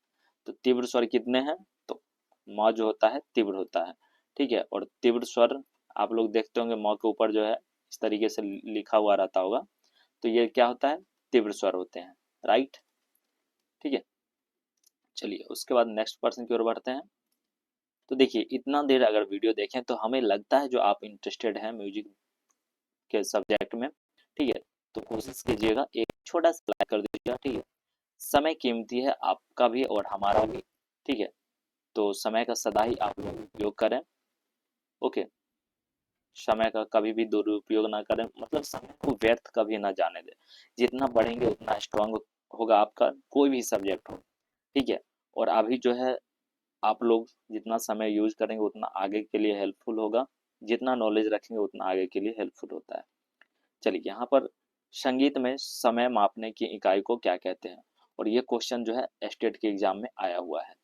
तो तीव्र स्वर कितने हैं, तो म जो होता है तीव्र होता है। ठीक है, और तीव्र स्वर आप लोग देखते होंगे म के ऊपर जो है इस तरीके से लिखा हुआ रहता होगा, तो ये क्या होता है, तीव्र स्वर होते हैं। राइट। ठीक है, चलिए उसके बाद नेक्स्ट पर्सन की ओर बढ़ते हैं। तो देखिए इतना देर अगर वीडियो देखें तो हमें लगता है जो आप इंटरेस्टेड हैं म्यूजिक के सब्जेक्ट में, ठीक है, तो कोशिश कीजिएगा एक छोटा सा लाइक कर दीजिएगा, ठीक है। समय कीमती है आपका भी और हमारा भी, ठीक है, तो समय का सदा ही आप लोग उपयोग करें। ओके, समय का कभी भी दुरुपयोग ना करें, मतलब समय को व्यर्थ कभी ना जाने दें। जितना पढ़ेंगे उतना स्ट्रांग होगा आपका कोई भी सब्जेक्ट हो, ठीक है। और अभी जो है आप लोग जितना समय यूज करेंगे उतना आगे के लिए हेल्पफुल होगा, जितना नॉलेज रखेंगे उतना आगे के लिए हेल्पफुल होता है। चलिए यहाँ पर संगीत में समय मापने की इकाई को क्या कहते हैं, और ये क्वेश्चन जो है स्टेट के एग्जाम में आया हुआ है,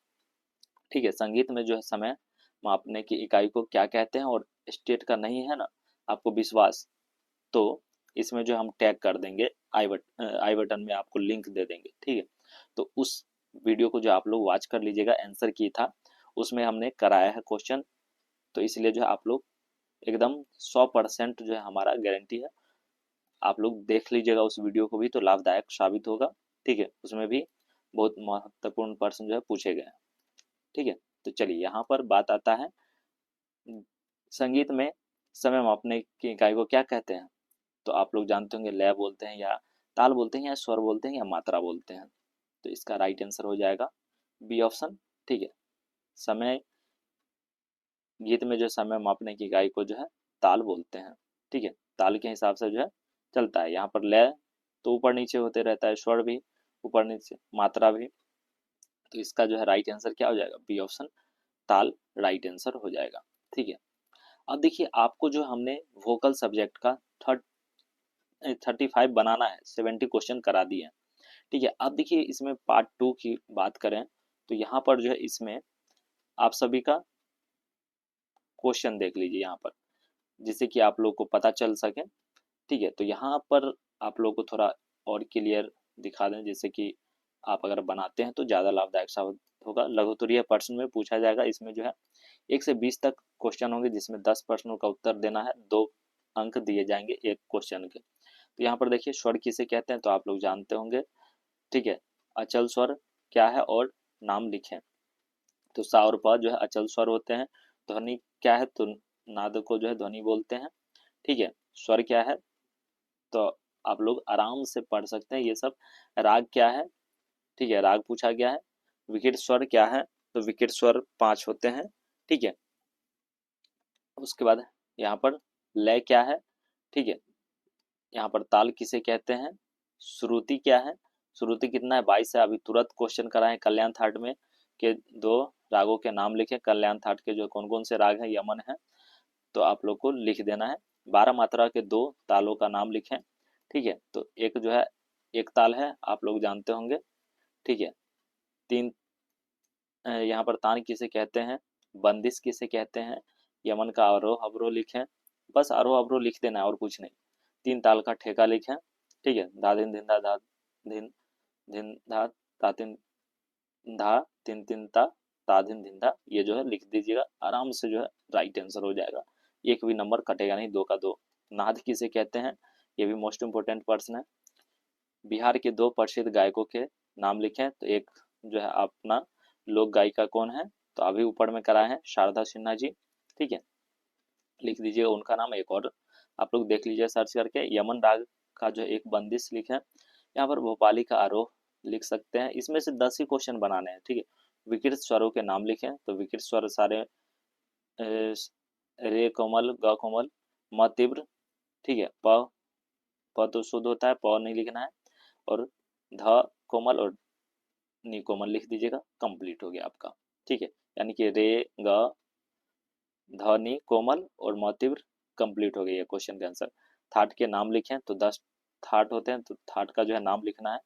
ठीक है। संगीत में जो है समय मापने की इकाई को क्या कहते हैं और स्टेट का नहीं है ना आपको विश्वास, तो इसमें जो हम टैग कर देंगे आई बटन में आपको लिंक दे देंगे, ठीक है। तो उस वीडियो को जो आप लोग वॉच कर लीजिएगा, आंसर की था उसमें हमने कराया है क्वेश्चन, तो इसलिए जो है आप लोग एकदम 100% जो है हमारा गारंटी है, आप लोग देख लीजिएगा उस वीडियो को भी तो लाभदायक साबित होगा, ठीक है। उसमें भी बहुत महत्वपूर्ण प्रश्न जो है पूछे गए हैं, ठीक है। तो चलिए यहाँ पर बात आता है संगीत में समय मापने की इकाई को क्या कहते हैं, तो आप लोग जानते होंगे लय बोलते हैं या ताल बोलते हैं या स्वर बोलते हैं या मात्रा बोलते हैं, तो इसका राइट आंसर हो जाएगा बी ऑप्शन, ठीक है। समय गीत में जो समय मापने की इकाई को जो है ताल बोलते हैं, ठीक है। ताल के हिसाब से जो है चलता है, यहाँ पर लय तो ऊपर नीचे होते रहता है, स्वर भी ऊपर नीचे, मात्रा भी, तो इसका जो है राइट आंसर क्या हो जाएगा, बी ऑप्शन ताल राइट आंसर हो जाएगा, ठीक है। अब देखिए आपको जो हमने वोकल सब्जेक्ट का 35 बनाना है, 70 क्वेश्चन करा दिए हैं, ठीक है। अब देखिए इसमें पार्ट 2 की बात करें तो यहाँ पर जो है इसमें आप सभी का क्वेश्चन देख लीजिए यहाँ पर, जिससे कि आप लोग को पता चल सके, ठीक है। तो यहाँ पर आप लोग को थोड़ा और क्लियर दिखा दें, जैसे कि आप अगर बनाते हैं तो ज़्यादा लाभदायक साबित होगा। लघुत्तरीय प्रश्न में पूछा जाएगा, इसमें जो है 1 से 20 तक क्वेश्चन होंगे, जिसमें 10 प्रश्नों का उत्तर देना है, 2 अंक दिए जाएंगे एक क्वेश्चन के। तो यहाँ पर देखिए स्वर किसे कहते हैं तो आप लोग जानते होंगे, ठीक है। अचल स्वर क्या है और नाम लिखें, तो सा और प जो है अचल स्वर होते हैं। ध्वनि क्या है, तो नाद को जो है ध्वनि बोलते हैं, ठीक है। स्वर क्या है, तो आप लोग आराम से पढ़ सकते हैं ये सब। राग क्या है, ठीक है, राग पूछा गया है। विकट स्वर क्या है, तो विकट स्वर 5 होते हैं, ठीक है। उसके बाद यहाँ पर लय क्या है, ठीक है। यहाँ पर ताल किसे कहते हैं, श्रुति क्या है, श्रुति कितना है 22 है। अभी तुरंत क्वेश्चन कराए कल्याण थाट में के 2 रागों के नाम लिखे, कल्याण थाट के जो कौन कौन से राग हैं, यमन है, तो आप लोग को लिख देना है। 12 मात्रा के 2 तालों का नाम लिखें, ठीक है। तो एक जो है एक ताल है, आप लोग जानते होंगे, ठीक है। 3 यहाँ पर तान किसे कहते हैं, बंदिश किसे कहते हैं, यमन का आरोह अवरोह लिखें, बस आरोह अवरोह लिख देना है और कुछ नहीं। 3 ताल का ठेका लिखें, ठीक है। धा दिन धिन धा धिन धिन धा ता तिन धा तिन तिन ता ता धिन धिन धा, ये जो है लिख दीजिएगा, आराम से जो है राइट आंसर हो जाएगा, एक भी नंबर कटेगा नहीं, 2 का 2। नाद किसे कहते हैं, ये भी मोस्ट इंपोर्टेंट प्रश्न है। बिहार के 2 प्रसिद्ध गायकों के नाम लिखें, तो एक जो है अपना लोक गायिका कौन है, तो अभी ऊपर में कराए हैं शारदा सिन्हा जी, ठीक है, लिख दीजिएगा उनका नाम। एक और आप लोग देख लीजिए सर्च करके, यमन राग का जो एक बंदिश लिखें। यहाँ पर भोपाली का आरोह लिख सकते हैं, इसमें से 10 ही क्वेश्चन बनाने हैं, ठीक है। विकृत स्वरों के नाम लिखें, तो विकृत स्वर सारे रे कोमल, ग कोमल, म तीव्र, ठीक है। प तो शुद्ध होता है, प नहीं लिखना है, और ध कोमल और नी कोमल लिख दीजिएगा, कंप्लीट हो गया आपका, ठीक है। यानी कि रे ग ध नी कोमल और म तीव्र कंप्लीट हो गया ये क्वेश्चन का आंसर। थाट के नाम लिखें, तो 10 थाट होते हैं, तो थाट का जो है नाम लिखना है,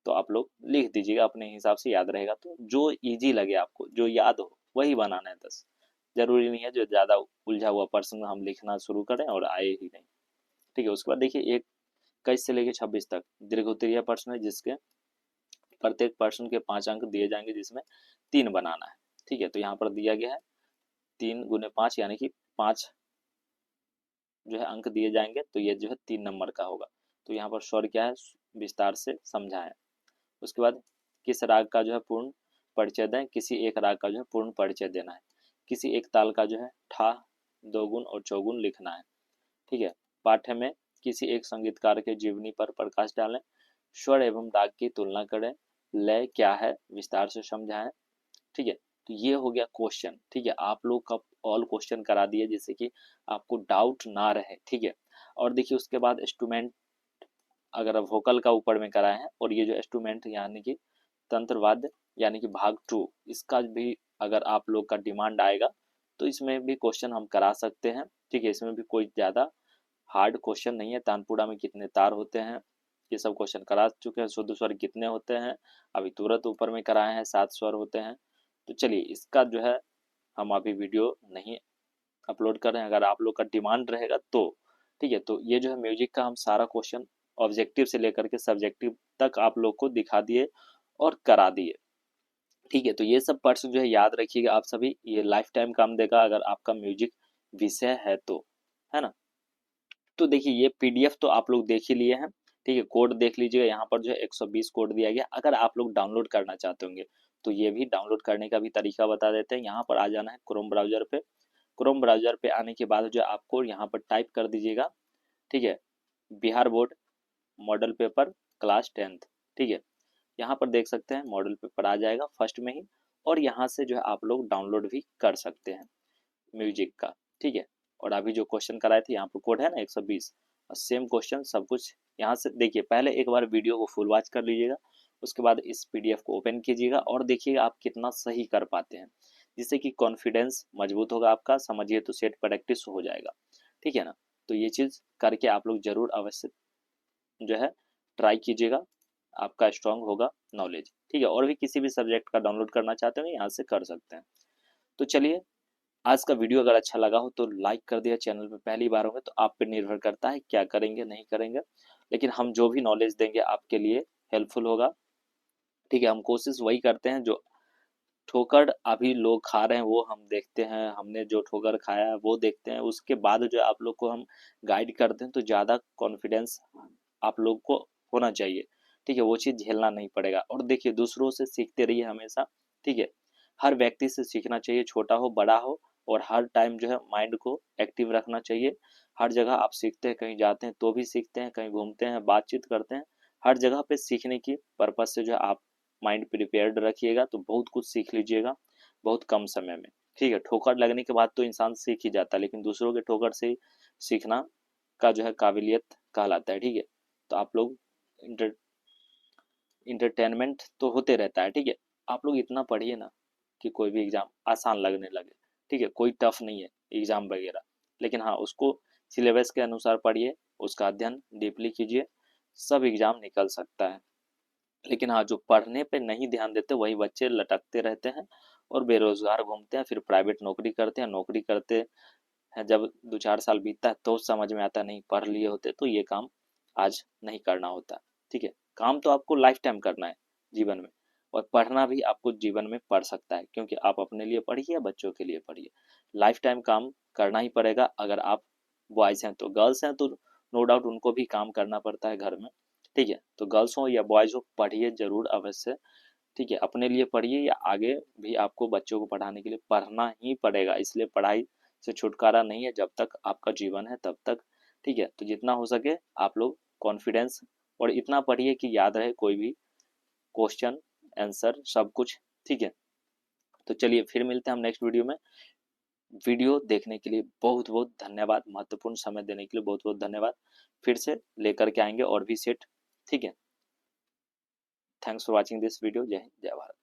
तो आप लोग लिख दीजिएगा अपने हिसाब से, याद रहेगा तो। जो इजी लगे आपको, जो याद हो वही बनाना है 10, जरूरी नहीं है जो ज़्यादा उलझा हुआ प्रश्न हम लिखना शुरू करें और आए ही नहीं, ठीक है। उसके बाद देखिए 21 से लेकर 26 तक दीर्घोत्तरीय प्रश्न है, जिसके प्रत्येक प्रश्न के 5 अंक दिए जाएंगे, जिसमें 3 बनाना है, ठीक है। तो यहाँ पर दिया गया है 3 गुने 5 यानी कि 5 जो है अंक दिए जाएंगे, तो ये जो है 3 नंबर का होगा। तो यहाँ पर स्वर क्या है विस्तार से समझाएं। उसके बाद किस राग का जो है पूर्ण परिचय दें, किसी एक राग का जो है पूर्ण परिचय देना है, किसी एक ताल का जो है ठा, दोगुन और चौगुन लिखना है। ठीक है। पाठ्य में किसी एक संगीतकार के जीवनी पर प्रकाश डालें, स्वर एवं राग की तुलना करें, लय क्या है विस्तार से समझाएं। ठीक है। तो ये हो गया क्वेश्चन। ठीक है, आप लोग का ऑल क्वेश्चन करा दिए जिससे कि आपको डाउट ना रहे। ठीक है। और देखिए उसके बाद इंस्ट्रूमेंट अगर वोकल का ऊपर में कराए हैं, और ये जो इंस्ट्रूमेंट यानी कि तंत्र वाद्य यानी कि भाग 2, इसका भी अगर आप लोग का डिमांड आएगा तो इसमें भी क्वेश्चन हम करा सकते हैं। ठीक है, इसमें भी कोई ज़्यादा हार्ड क्वेश्चन नहीं है। तानपुरा में कितने तार होते हैं ये सब क्वेश्चन करा चुके हैं। शुद्ध स्वर कितने होते हैं अभी तुरंत ऊपर में कराए हैं, 7 स्वर होते हैं। तो चलिए इसका जो है हम अभी वीडियो नहीं अपलोड कर रहे हैं, अगर आप लोग का डिमांड रहेगा तो। ठीक है, तो ये जो है म्यूजिक का हम सारा क्वेश्चन ऑब्जेक्टिव से लेकर के सब्जेक्टिव तक आप लोग को दिखा दिए और करा दिए। ठीक है, तो ये सब पार्ट्स जो है याद रखिएगा आप सभी, ये लाइफ टाइम काम देगा अगर आपका म्यूजिक विषय है तो, है ना। तो देखिए ये पीडीएफ तो आप लोग देख ही लिए हैं। ठीक है, कोड देख लीजिएगा, यहाँ पर जो है 120 कोड दिया गया। अगर आप लोग डाउनलोड करना चाहते होंगे तो ये भी डाउनलोड करने का भी तरीका बता देते हैं। यहाँ पर आ जाना है क्रोम ब्राउजर पे। क्रोम ब्राउजर पे आने के बाद जो आपको यहाँ पर टाइप कर दीजिएगा, ठीक है, Bihar board model paper class 10th। ठीक है, यहाँ पर देख सकते हैं मॉडल पेपर आ जाएगा फर्स्ट में ही, और यहाँ से जो है आप लोग डाउनलोड भी कर सकते हैं म्यूजिक का। ठीक है, और अभी जो क्वेश्चन कराए थे यहाँ पर कोड है ना 120, और सेम क्वेश्चन सब कुछ यहाँ से देखिए। पहले एक बार वीडियो को फुल वॉच कर लीजिएगा, उसके बाद इस पीडीएफ को ओपन कीजिएगा और देखिएगा आप कितना सही कर पाते हैं, जिससे कि कॉन्फिडेंस मजबूत होगा आपका। समझिए तो सेट प्रैक्टिस हो जाएगा। ठीक है ना, तो ये चीज़ करके आप लोग जरूर अवश्य जो है ट्राई कीजिएगा, आपका स्ट्रांग होगा नॉलेज। ठीक है, और भी किसी भी सब्जेक्ट का डाउनलोड करना चाहते हो यहाँ से कर सकते हैं। तो चलिए आज का वीडियो अगर अच्छा लगा हो तो लाइक कर दिया। चैनल पे पहली बार होंगे तो आप पे निर्भर करता है क्या करेंगे नहीं करेंगे, लेकिन हम जो भी नॉलेज देंगे आपके लिए हेल्पफुल होगा। ठीक है, हम कोशिश वही करते हैं जो ठोकर अभी लोग खा रहे हैं वो हम देखते हैं, हमने जो ठोकर खाया है वो देखते हैं, उसके बाद जो आप लोग को हम गाइड करते हैं तो ज़्यादा कॉन्फिडेंस आप लोग को होना चाहिए। ठीक है, वो चीज़ झेलना नहीं पड़ेगा। और देखिए दूसरों से सीखते रहिए हमेशा। ठीक है, हर व्यक्ति से सीखना चाहिए, छोटा हो बड़ा हो, और हर टाइम जो है माइंड को एक्टिव रखना चाहिए। हर जगह आप सीखते हैं, कहीं जाते हैं तो भी सीखते हैं, कहीं घूमते हैं बातचीत करते हैं, हर जगह पे सीखने की पर्पज से जो है आप माइंड प्रिपेयर्ड रखिएगा तो बहुत कुछ सीख लीजिएगा बहुत कम समय में। ठीक है, ठोकर लगने के बाद तो इंसान सीख ही जाता है, लेकिन दूसरों के ठोकर से सीखना का जो है काबिलियत कहलाता है। ठीक है, तो आप लोग इंटरटेनमेंट तो होते रहता है। ठीक है, आप लोग इतना पढ़िए ना कि कोई भी एग्जाम आसान लगने लगे। ठीक है, कोई टफ नहीं है एग्जाम वगैरह, लेकिन हाँ उसको सिलेबस के अनुसार पढ़िए, उसका अध्ययन डीपली कीजिए, सब एग्जाम निकल सकता है। लेकिन हाँ जो पढ़ने पे नहीं ध्यान देते वही बच्चे लटकते रहते हैं और बेरोजगार घूमते हैं, फिर प्राइवेट नौकरी करते हैं। नौकरी करते हैं जब 2-4 साल बीतता है तो समझ में आता नहीं पढ़ लिए होते तो ये काम आज नहीं करना होता। ठीक है, काम तो आपको लाइफ टाइम करना है जीवन में, और पढ़ना भी आपको जीवन में पढ़ सकता है, क्योंकि आप अपने लिए पढ़िए बच्चों के लिए पढ़िए। लाइफ टाइम काम करना ही पड़ेगा। अगर आप बॉयज़ हैं तो, गर्ल्स हैं तो नो डाउट उनको भी काम करना पड़ता है घर में। ठीक है, तो गर्ल्स हो या बॉयज़ हो पढ़िए जरूर अवश्य। ठीक है, अपने लिए पढ़िए या आगे भी आपको बच्चों को पढ़ाने के लिए पढ़ना ही पड़ेगा, इसलिए पढ़ाई से छुटकारा नहीं है जब तक आपका जीवन है तब तक। ठीक है, तो जितना हो सके आप लोग कॉन्फिडेंस और इतना पढ़िए कि याद रहे कोई भी क्वेश्चन आंसर सब कुछ। ठीक है, तो चलिए फिर मिलते हैं हम नेक्स्ट वीडियो में। वीडियो देखने के लिए बहुत बहुत धन्यवाद, महत्वपूर्ण समय देने के लिए बहुत बहुत धन्यवाद। फिर से लेकर के आएंगे और भी सेट। ठीक है, thanks for watching this video. जय हिंद जय भारत।